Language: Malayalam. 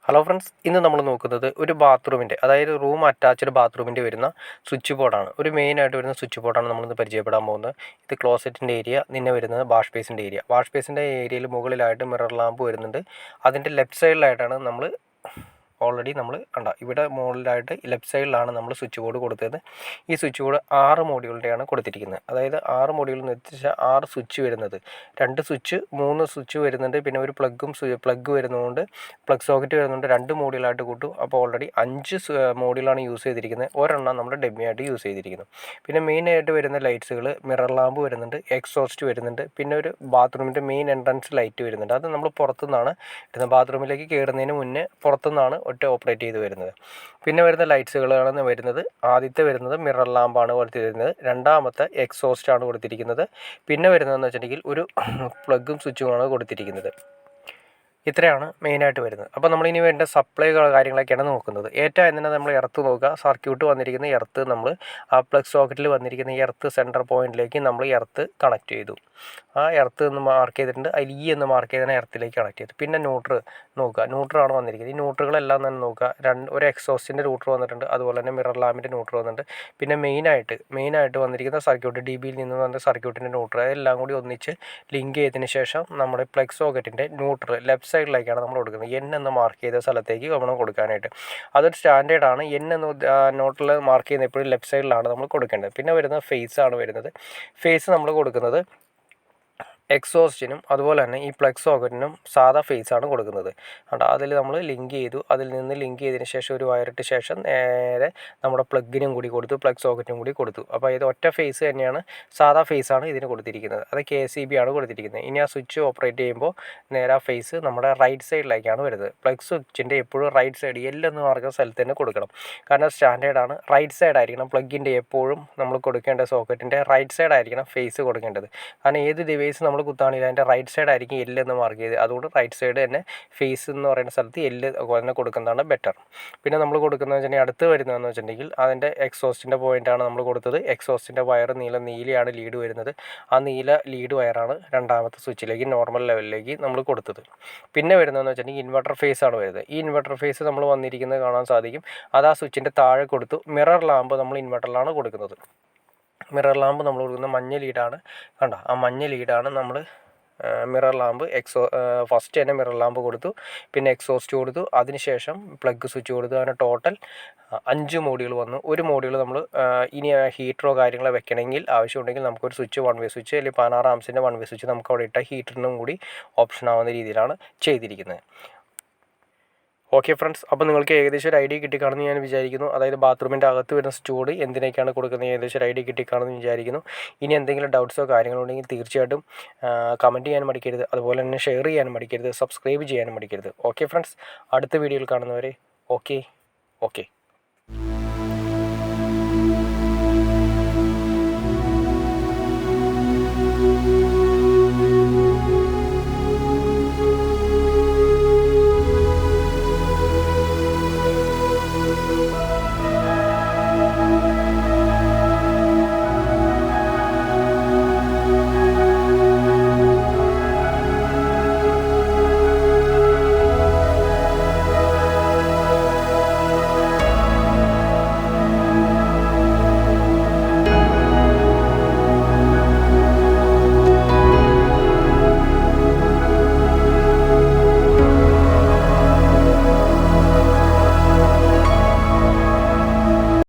ഹലോ ഫ്രണ്ട്സ്, ഇന്ന് നമ്മൾ നോക്കുന്നത് ഒരു ബാത്റൂമിൻ്റെ, അതായത് റൂം അറ്റാച്ച്ഡ് ബാത്റൂമിൻ്റെ വരുന്ന സ്വിച്ച് ബോർഡാണ്. ഒരു മെയിനായിട്ട് വരുന്ന സ്വിച്ച് ബോർഡാണ് നമ്മളിന്ന് പരിചയപ്പെടാൻ പോകുന്നത്. ഇത് ക്ലോസറ്റിൻ്റെ ഏരിയ, പിന്നെ വരുന്നത് വാഷ് ബേസിൻ്റെ ഏരിയ. വാഷ് ബേസിൻ്റെ ഏരിയയിൽ മുകളിലായിട്ട് മിറർ ലാമ്പ് വരുന്നുണ്ട്. അതിൻ്റെ ലെഫ്റ്റ് സൈഡിലായിട്ടാണ് നമ്മൾ ഓൾറെഡി നമ്മൾ ഇവിടെ മുകളിലായിട്ട് ലെഫ്റ്റ് സൈഡിലാണ് നമ്മൾ സ്വിച്ച് ബോർഡ് കൊടുത്തത്. ഈ സ്വിച്ച് ബോർഡ് 6 മോഡ്യൂളിൻ്റെയാണ് കൊടുത്തിരിക്കുന്നത്. അതായത് 6 മോഡ്യൂളിൽ എന്ന് വെച്ചാൽ 6 സ്വിച്ച് വരുന്നത്, 2 സ്വിച്ച് 3 സ്വിച്ച് വരുന്നുണ്ട്. പിന്നെ ഒരു പ്ലഗ് വരുന്നതുകൊണ്ട് പ്ലഗ് സോക്കറ്റ് വരുന്നുണ്ട്. 2 മോഡ്യൂളായിട്ട് കൂട്ടും. അപ്പോൾ ഓൾറെഡി 5 മോഡ്യൂളാണ് യൂസ് ചെയ്തിരിക്കുന്നത്. ഒരെണ്ണം നമ്മൾ ഡെമ്മി ആയിട്ട് യൂസ് ചെയ്തിരിക്കുന്നു. പിന്നെ മെയിനായിട്ട് വരുന്ന ലൈറ്റ്സുകൾ മിറർ ലാമ്പ് വരുന്നുണ്ട്, എക്സോസ്റ്റ് വരുന്നുണ്ട്. പിന്നെ ഒരു ബാത്റൂമിൻ്റെ മെയിൻ എൻട്രൻസ് ലൈറ്റ് വരുന്നുണ്ട്. അത് നമ്മൾ പുറത്തുനിന്നാണ് ഇടുന്നത്. ബാത്റൂമിലേക്ക് കയറുന്നതിന് മുന്നേ പുറത്തുനിന്നാണ് ഓപ്പറേറ്റ് ചെയ്ത് വരുന്നത്. പിന്നെ വരുന്ന ലൈറ്റ്സുകളാണ് വരുന്നത്. ആദ്യത്തെ വരുന്നത് മിറർ ലാമ്പാണ് കൊടുത്തിരിക്കുന്നത്. രണ്ടാമത്തെ എക്സോസ്റ്റ് ആണ് കൊടുത്തിരിക്കുന്നത്. പിന്നെ വരുന്നതെന്ന് വെച്ചിട്ടുണ്ടെങ്കിൽ ഒരു പ്ലഗും സ്വിച്ചുമാണ് കൊടുത്തിരിക്കുന്നത്. ഇത്രയാണ് മെയിനായിട്ട് വരുന്നത്. അപ്പോൾ നമ്മളിനി വേണ്ട സപ്ലൈകൾ കാര്യങ്ങളൊക്കെയാണ് നോക്കുന്നത്. ഏറ്റവും തന്നെ നമ്മൾ എർത്ത് നോക്കുക. സർക്യൂട്ട് വന്നിരിക്കുന്ന എർത്ത് നമ്മൾ ആ പ്ലഗ് സോക്കറ്റിൽ വന്നിരിക്കുന്ന എർത്ത് സെൻറ്റർ പോയിന്റിലേക്ക് നമ്മൾ എർത്ത് കണക്ട് ചെയ്തു. ആ എർത്ത് എന്ന് മാർക്ക് ചെയ്തിട്ടുണ്ട്. അതിൽ ഈ എന്ന് മാർക്ക് ചെയ്തതിന് എർത്തിലേക്ക് കണക്ട് ചെയ്തു. പിന്നെ ന്യൂട്രൽ നോക്കുക. ന്യൂട്രലാണ് വന്നിരിക്കുന്നത്. ഈ ന്യൂട്രലുകളെല്ലാം തന്നെ നോക്കുക. ഒരു എക്സോസ്റ്റിൻ്റെ ന്യൂട്രൽ വന്നിട്ടുണ്ട്. അതുപോലെ തന്നെ മിറർ ലാമ്പിൻ്റെ ന്യൂട്രൽ വന്നിട്ടുണ്ട്. പിന്നെ മെയിനായിട്ട് വന്നിരിക്കുന്ന സർക്യൂട്ട്, ഡി ബിയിൽ നിന്ന് വന്ന സർക്യൂട്ടിൻ്റെ ന്യൂട്രൽ, എല്ലാം കൂടി ഒന്നിച്ച് ലിങ്ക് ചെയ്തതിന് ശേഷം നമ്മുടെ പ്ലഗ് സോക്കറ്റിൻ്റെ ന്യൂട്രൽ ലെഫ്റ്റ് സൈഡിലേക്കാണ് നമ്മൾ കൊടുക്കുന്നത്. എൻ എന്ന് മാർക്ക് ചെയ്ത സ്ഥലത്തേക്ക് നമ്മൾ കൊടുക്കാനായിട്ട്. അതൊരു സ്റ്റാൻഡേർഡാണ്. എൻ എന്ന് നോട്ടിൽ മാർക്ക് ചെയ്യുന്ന എപ്പോഴും ലെഫ്റ്റ് സൈഡിലാണ് നമ്മൾ കൊടുക്കേണ്ടത്. പിന്നെ വരുന്നത് ഫേസ് ആണ് വരുന്നത്. ഫേസ് നമ്മൾ കൊടുക്കുന്നത് എക്സോസ്റ്റിനും അതുപോലെ തന്നെ ഈ പ്ലഗ് സോക്കറ്റിനും സാധാ ഫേസാണ് കൊടുക്കുന്നത്. അതിൽ നമ്മൾ ലിങ്ക് ചെയ്തു. അതിൽ നിന്ന് ലിങ്ക് ചെയ്തതിന് ശേഷം ഒരു വയറിട്ട് ശേഷം നേരെ നമ്മുടെ പ്ലഗിനും കൂടി കൊടുത്തു, പ്ലഗ് സോക്കറ്റിനും കൂടി കൊടുത്തു. അപ്പോൾ ഇത് ഒറ്റ ഫേസ് തന്നെയാണ്, സാധാ ഫേസാണ് ഇതിന് കൊടുത്തിരിക്കുന്നത്. അത് KCB ആണ് കൊടുത്തിരിക്കുന്നത്. ഇനി ആ സ്വിച്ച് ഓപ്പറേറ്റ് ചെയ്യുമ്പോൾ നേരെ ആ ഫേസ് നമ്മുടെ റൈറ്റ് സൈഡിലേക്കാണ് വരുന്നത്. പ്ലഗ് സ്വിച്ചിൻ്റെ എപ്പോഴും റൈറ്റ് സൈഡ് എന്ന് മാർക്കുന്ന സ്ഥലത്ത് തന്നെ കൊടുക്കണം. കാരണം സ്റ്റാൻഡേർഡാണ്. റൈറ്റ് സൈഡ് ആയിരിക്കണം പ്ലഗിൻ്റെ എപ്പോഴും നമ്മൾ കൊടുക്കേണ്ട സോക്കറ്റിൻ്റെ റൈറ്റ് സൈഡ് ആയിരിക്കണം ഫേസ് കൊടുക്കേണ്ടത്. കാരണം ഏത് ഡിവൈസ് നമ്മൾ കുത്താണെങ്കിൽ അതിൻ്റെ റൈറ്റ് സൈഡ് ആയിരിക്കും എന്ന് മാർക്ക് ചെയ്ത്. അതുകൊണ്ട് റൈറ്റ് സൈഡ് തന്നെ ഫേസ് എന്ന് പറയുന്ന സ്ഥലത്ത് തന്നെ കൊടുക്കുന്നതാണ് ബെറ്റർ. പിന്നെ നമ്മൾ കൊടുക്കുന്നത് വെച്ചിട്ടുണ്ടെങ്കിൽ അടുത്ത് വരുന്നതെന്ന് വെച്ചിട്ടുണ്ടെങ്കിൽ അതിൻ്റെ എക്സോസ്റ്റിൻ്റെ പോയിൻ്റാണ് നമ്മൾ കൊടുത്തത്. എക്സോസ്റ്റിൻ്റെ വയർ നീലയാണ് ലീഡ് വരുന്നത്. ആ നീല ലീഡ് വയറാണ് രണ്ടാമത്തെ സ്വിച്ചിലേക്ക് നോർമൽ ലെവലിലേക്ക് നമ്മൾ കൊടുത്തത്. പിന്നെ വരുന്നതെന്ന് വെച്ചിട്ടുണ്ടെങ്കിൽ ഇൻവെർട്ടർ ഫേസ് ആണ് വരുന്നത്. ഈ ഇൻവെർട്ടർ ഫേസ് നമ്മൾ വന്നിരിക്കുന്നത് കാണാൻ സാധിക്കും. അത് ആ സ്വിച്ചിൻ്റെ താഴെ കൊടുത്തു. മിറർ ലാമ്പ് നമ്മൾ ഇൻവെർട്ടറിലാണ് കൊടുക്കുന്നത്. മിറർ ലാമ്പ് നമ്മൾ കൊടുക്കുന്നത് മഞ്ഞ ലീഡാണ്. കണ്ടോ, ആ മഞ്ഞ ലീഡാണ് നമ്മൾ മിറർ ലാമ്പ്. ഫസ്റ്റ് തന്നെ മിറർ ലാമ്പ് കൊടുത്തു, പിന്നെ എക്സോസ്റ്റ് കൊടുത്തു, അതിനുശേഷം പ്ലഗ് സ്വിച്ച് കൊടുത്തു. അങ്ങനെ ടോട്ടൽ 5 മോഡ്യൂൾ വന്നു. ഒരു മോഡ്യൂൾ നമ്മൾ ഇനി ഹീറ്ററോ കാര്യങ്ങളോ വെക്കണമെങ്കിൽ ആവശ്യമുണ്ടെങ്കിൽ നമുക്കൊരു സ്വിച്ച് 1 വേ സ്വിച്ച് അല്ലെങ്കിൽ 16 ആംസിൻ്റെ 1 വേ സ്വിച്ച് നമുക്ക് അവിടെ ഇട്ട ഹീറ്ററിനും കൂടി ഓപ്ഷൻ ആവുന്ന രീതിയിലാണ് ചെയ്തിരിക്കുന്നത്. ഓക്കെ ഫ്രണ്ട്സ്, അപ്പോൾ നിങ്ങൾക്ക് ഏകദേശം ഒരു ഐഡിയ കിട്ടിക്കാണെന്ന് ഞാൻ വിചാരിക്കുന്നു. അതായത് ബാത്റൂമിൻ്റെ അകത്ത് വരുന്ന സ്റ്റൂഡ് എന്തിനൊക്കെയാണ് കൊടുക്കുന്നത് ഏകദേശം ഒരു ഐഡിയ കിട്ടിക്കാണെന്ന് വിചാരിക്കുന്നു. ഇനി എന്തെങ്കിലും ഡൗട്ട്സോ കാര്യങ്ങളോ ഉണ്ടെങ്കിൽ തീർച്ചയായിട്ടും കമൻറ്റ് ചെയ്യാനും മടിക്കരുത്. അതുപോലെ തന്നെ ഷെയർ ചെയ്യാനും മടിക്കരുത്. സബ്സ്ക്രൈബ് ചെയ്യാനും മടിക്കരുത്. ഓക്കെ ഫ്രണ്ട്സ്, അടുത്ത വീഡിയോയിൽ കാണുന്നവരെ ഓക്കെ.